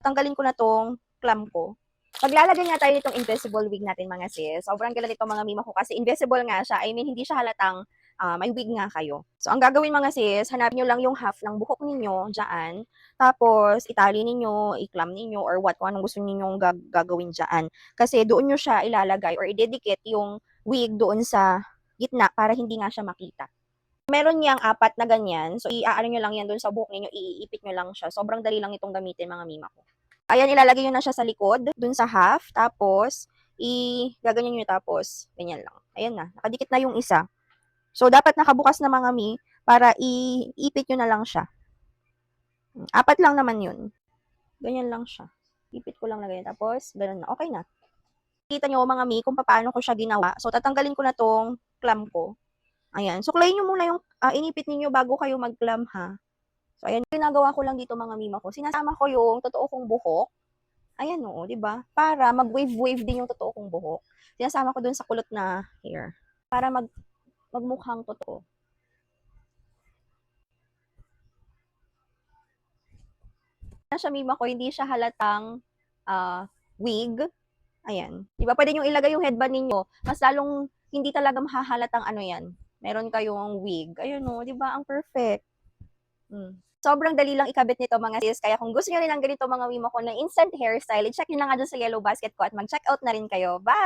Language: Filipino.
Tanggalin ko na 'tong clam ko. Maglalagay nga tayo nitong invisible wig natin mga sis. Sobrang ganda nito mga mima ko kasi invisible nga siya. I mean, hindi siya halatang may wig nga kayo. So, ang gagawin mga sis, hanapin nyo lang yung half ng buhok ninyo dyan. Tapos, itali ninyo, i-clam ninyo, or what, kung anong gusto ninyong gagawin dyan. Kasi doon nyo siya ilalagay or i-dedicate yung wig doon sa gitna para hindi nga siya makita. Meron niyang apat na ganyan. So, i-aano nyo lang yan doon sa buhok ninyo, iipit nyo lang siya. Sobrang dali lang itong gamitin mga mima ko. Ayan, ilalagay nyo na siya sa likod, dun sa half. Tapos, gaganyan nyo tapos, ganyan lang. Ayan na, nakadikit na yung isa. So, dapat nakabukas na mga mi, para iipit nyo na lang siya. Apat lang naman yun. Ganyan lang siya. Ipit ko lang na ganyan. Tapos, ganun na. Okay na. Kita nyo mga mi, kung paano ko siya ginawa. So, tatanggalin ko na tong clam ko. Ayan. Suklayin nyo muna yung inipit ninyo bago kayo mag-clam ha. So, ayan, ginagawa ko lang dito mga mima ko. Sinasama ko yung totoo kong buhok. Ayan oo, 'di ba? Para mag-wave-wave din yung totoo kong buhok. Sinasama ko dun sa kulot na hair. Para magmukhang totoo. Na siya mima ko, hindi siya halatang wig. Ayan. 'Di ba pwede nyo ilagay yung headband ninyo. Mas lalong hindi talaga mahahalatang ano yan. Meron kayong wig. Ayun o, 'di ba? Ang perfect. Sobrang dali lang ikabit nito mga sis. Kaya kung gusto nyo rin ng ganito mga mima ko na instant hairstyle, i-check nyo na nga dyan sa yellow basket ko at mag-check out na rin kayo. Bye!